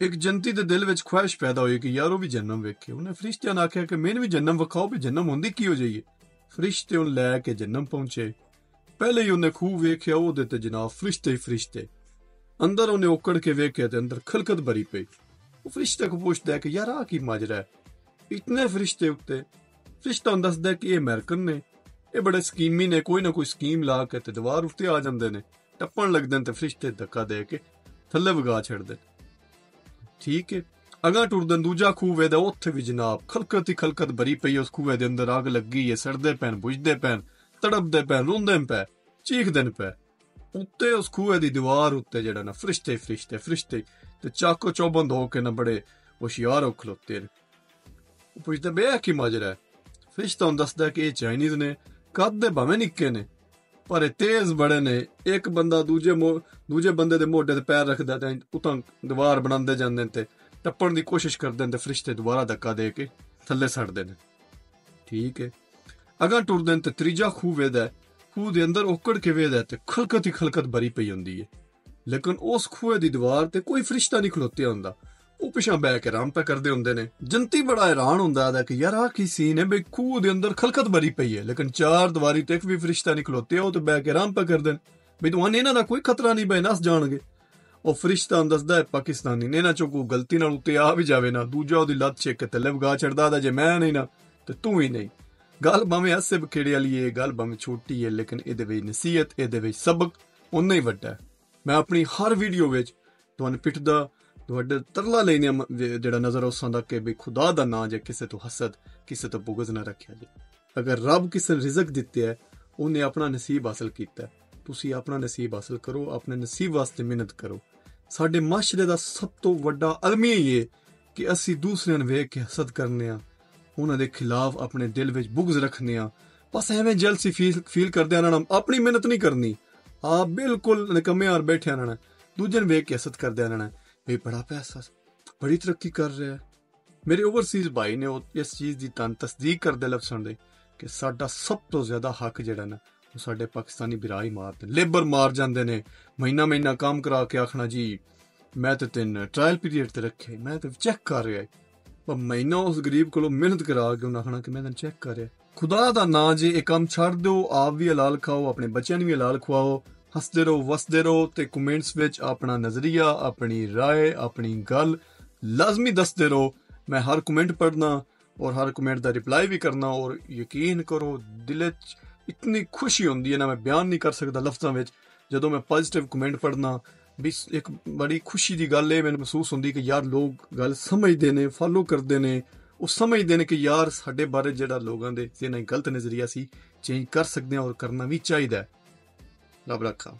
एक जंती दे दिल विच ख्वाहिश पैदा हुई कि यार वो भी जन्नम वेखे। उन्हें फरिश्तियां ने आख्या कि मैनू भी जन्नम विखाओ भी जन्नम होंदी की हो जाइए। फरिश्ते उन लैके जन्नम पहुंचे। पहले ही उन्हें खूह वेख्या ओहदे ते जनाब फरिश्ते ही फरिश्ते। अंदर उन्हें ओकड़ के वेख्या ते अंदर खलकत भरी पई। वो फरिश्ते को पूछता है कि यार आ की माजरा है, इतने फरिश्ते उत्ते। फरिश्ता उन दसदा कि ये अमेरिकन ने, ये बड़े स्कीमी ने, कोई ना कोई स्कीम ला के ते दीवार उत्ते आ जांदे ने, टप्पण लगदे ते फरिश्ते धक्का दे के थल्ले वगा छड़दे। ठीक है, अगा टुरदन दूजा खूह वेदा उत्थे भी जनाब खलकत ही खलकत भरी पई। उस खूह दे अंदर अग लगी है, सड़दे पैन, बुझदे पैन, तड़पदे पैन, रोंदे पै, चीखदे पै। उत्ते उस खूह दी दीवार उत्ते जेड़ा ना फरिश्ते फरिश्ते फरिश्ते ते चाको चौबंद होके ना बड़े होशियार हो खलोते ने। पुछदे बे की माजरा है। फरिश्ता हुन दसदा कि चाइनीज ने, कद दे भावें निक्के ने पर तेज बड़े ने। एक बंदा दूजे बंदे दे मोढे ते पैर रखदा ते उतां दीवार बनांदे जांदे ते टप्पण दी कोशिश करदे ते फरिश्ते दोबारा धक्का दे के थल्ले सड़दे ने। ठीक है, अगां टुरदे ते त्रीजा खूह वेदा है। खूह दे अंदर ओकड़ के वेदा ते खलकत ही खलकत भरी पई हुंदी है। लेकिन उस खूह दी दीवार ते कोई फरिश्ता नहीं खलोतिया हुंदा। ਉਹ ਪਿਛਾਂ ਬਹਿ ਕੇ ਆਰਾਮ ਪੈ ਕਰਦੇ ਹੁੰਦੇ ਨੇ। ਜੰਤੀ ਬੜਾ ਹੈਰਾਨ ਹੁੰਦਾ ਹੈ ਕਿ ਯਾਰ ਆ ਕੀ ਸੀਨ ਹੈ ਬਈ ਖੂਹ ਦੇ ਅੰਦਰ ਖਲਕਤ ਭਰੀ ਪਈ ਹੈ ਲੇਕਿਨ ਚਾਰ ਦੀਵਾਰੀ ਤੇ ਇੱਕ ਵੀ ਫਰਿਸ਼ਤਾ ਨਹੀਂ ਖਲੋਤੇ। ਉਹ ਤੇ ਬਹਿ ਕੇ ਆਰਾਮ ਪੈ ਕਰਦੇ ਨੇ ਬਈ ਤੁਹਾਨੂੰ ਇਹਨਾਂ ਦਾ ਕੋਈ ਖਤਰਾ ਨਹੀਂ ਬਈ ਨਸ ਜਾਣਗੇ। ਉਹ ਫਰਿਸ਼ਤਾ ਦੱਸਦਾ ਹੈ ਪਾਕਿਸਤਾਨੀ ਨੇ ਇਹਨਾਂ ਚੋਂ ਕੋਈ ਗਲਤੀ ਨਾਲ ਉੱਤੇ ਆ ਵੀ ਜਾਵੇ ਨਾ, ਦੂਜਾ ਉਹਦੀ ਲੱਤ ਛੇਕ ਕੇ ਥੱਲੇ ਵਗਾ ਛੱਡਦਾ ਦਾ ਜੇ ਮੈਂ ਨਹੀਂ ਨਾ ਤੇ ਤੂੰ ਹੀ ਨਹੀਂ। ਗੱਲ ਭਾਵੇਂ ਹਾਸੇ ਬਖੇੜੇ ਵਾਲੀ ਹੈ, ਗੱਲ ਭਾਵੇਂ ਛੋਟੀ ਹੈ, ਲੇਕਿਨ ਇਹਦੇ ਵਿੱਚ ਨਸੀਹਤ, ਇਹਦੇ ਵਿੱਚ ਸਬਕ ਉਨਾ ਹੀ ਵੱਡਾ ਹੈ। ਮੈਂ ਆਪਣੀ ਹਰ ਵੀਡੀਓ ਵਿੱਚ ਤੁਹਾਨੂੰ ਪਿੱਟਦਾ ਤੁਹਾਡੇ ਤਰਲਾ ਲੈਣੇ ਜਿਹੜਾ ਨਜ਼ਰ ਆਉਂਦਾ ਕਿ ਵੀ ਖੁਦਾ ਦਾ ਨਾਂ ਜੇ ਕਿਸੇ ਤੋਂ ਹਸਦ, ਕਿਸੇ ਤੋਂ ਬੁਗਜ਼ ਨਾ ਰੱਖਿਆ ਜੇ। ਅਗਰ ਰੱਬ ਕਿਸੇ ਨੂੰ ਰਿਜ਼ਕ ਦਿੱਤਾ ਹੈ, ਉਹਨੇ ਆਪਣਾ ਨਸੀਬ ਹਾਸਲ ਕੀਤਾ। ਤੁਸੀਂ ਆਪਣਾ ਨਸੀਬ ਹਾਸਲ ਕਰੋ, ਆਪਣੇ ਨਸੀਬ ਵਾਸਤੇ ਮਿਹਨਤ ਕਰੋ। ਸਾਡੇ ਮਾਸ਼ਰੇ ਦਾ ਸਭ ਤੋਂ ਵੱਡਾ ਅਲਮੀ ਇਹ ਹੈ ਕਿ ਅਸੀਂ ਦੂਸਰਿਆਂ ਨੂੰ ਵੇਖ ਕੇ ਹਸਦ ਕਰਨੇ ਆ, ਉਹਨਾਂ ਦੇ ਖਿਲਾਫ ਆਪਣੇ ਦਿਲ ਵਿੱਚ ਬੁਗਜ਼ ਰੱਖਨੇ ਆ। ਬਸ ਐਵੇਂ ਜਲਸੀ ਫੀਲ ਕਰਦੇ ਆ ਨਾ, ਆਪਣੀ ਮਿਹਨਤ ਨਹੀਂ ਕਰਨੀ। ਆਪ ਬਿਲਕੁਲ ਨਿਕੰਮੇ ਹਾਰ ਬੈਠੇ ਰਹਿਣਾ, ਦੂਜੇ ਨੂੰ ਵੇਖ ਕੇ ਹਸਦ ਕਰਦੇ ਰਹਿਣਾ ਵੀ ਬੜਾ ਪੈਸਾ, ਬੜੀ ਤਰੱਕੀ ਕਰ ਰਿਹਾ ਹੈ। ਮੇਰੇ ਓਵਰਸੀਜ਼ ਭਾਈ ਨੇ ਇਸ ਚੀਜ਼ ਦੀ ਤਸਦੀਕ ਕਰਦੇ ਲਫ਼ਜ਼ਾਂ ਦੇ ਕਿ ਸਾਡਾ ਸਭ ਤੋਂ ਜ਼ਿਆਦਾ ਹੱਕ ਜਿਹੜਾ ਨਾ ਉਹ ਸਾਡੇ ਪਾਕਿਸਤਾਨੀ ਭਰਾ ਹੀ ਮਾਰਦੇ, ਲੇਬਰ ਮਾਰ ਜਾਂਦੇ ਨੇ। ਮਹੀਨਾ ਕੰਮ ਕਰਾ ਕੇ ਆਖਣਾ ਜੀ ਮੈਂ ਤੇ 3 ਟ੍ਰਾਇਲ ਪੀਰੀਅਡ ਤੇ ਰੱਖੇ, ਮੈਂ ਤੇ ਚੈੱਕ ਕਰ ਰਿਹਾ। ਪਰ ਮਹੀਨਾ ਉਸ ਗਰੀਬ ਕੋਲੋਂ ਮਿਹਨਤ ਕਰਾ ਕੇ ਉਹਨਾਂ ਆਖਣਾ ਕਿ ਮੈਂ ਤੈਨੂੰ ਚੈੱਕ ਕਰ ਰਿਹਾ। ਖੁਦਾ ਦਾ ਨਾਂ ਜੇ ਇਹ ਕੰਮ ਛੱਡ ਦਿਓ, ਆਪ ਵੀ ਹਲਾਲ ਖਾਓ, ਆਪਣੇ ਬੱਚਿਆਂ ਨੂੰ ਵੀ ਹਲਾਲ ਖਵਾਓ, ਹੱਸਦੇ ਰਹੋ, ਵਸਦੇ ਰਹੋ ਤੇ ਕਮੈਂਟਸ ਵਿੱਚ ਆਪਣਾ ਨਜ਼ਰੀਆ, ਆਪਣੀ ਰਾਏ, ਆਪਣੀ ਗੱਲ ਲਾਜ਼ਮੀ ਦੱਸਦੇ ਰਹੋ। ਮੈਂ ਹਰ ਕਮੈਂਟ ਪੜ੍ਹਨਾ ਔਰ ਹਰ ਕਮੈਂਟ ਦਾ ਰਿਪਲਾਈ ਵੀ ਕਰਨਾ। ਔਰ ਯਕੀਨ ਕਰੋ ਦਿਲ 'ਚ ਇਤਨੀ ਖੁਸ਼ੀ ਹੁੰਦੀ ਹੈ ਨਾ, ਮੈਂ ਬਿਆਨ ਨਹੀਂ ਕਰ ਸਕਦਾ ਲਫ਼ਜ਼ਾਂ ਵਿੱਚ। ਜਦੋਂ ਮੈਂ ਪੋਜ਼ੀਟਿਵ ਕਮੈਂਟ ਪੜ੍ਹਨਾ ਵੀ ਇੱਕ ਬੜੀ ਖੁਸ਼ੀ ਦੀ ਗੱਲ ਇਹ ਮੈਨੂੰ ਮਹਿਸੂਸ ਹੁੰਦੀ ਕਿ ਯਾਰ ਲੋਕ ਗੱਲ ਸਮਝਦੇ ਨੇ, ਫਾਲੋ ਕਰਦੇ ਨੇ। ਉਹ ਸਮਝਦੇ ਨੇ ਕਿ ਯਾਰ ਸਾਡੇ ਬਾਰੇ ਜਿਹੜਾ ਲੋਕਾਂ ਦੇ ਜਿਹਨਾਂ ਗਲਤ ਨਜ਼ਰੀਆ ਸੀ ਚੇਂਜ ਕਰ ਸਕਦੇ ਹਾਂ ਔਰ ਕਰਨਾ ਵੀ ਚਾਹੀਦਾ ਹੈ। ਰੱਬ ਰੱਖਾ।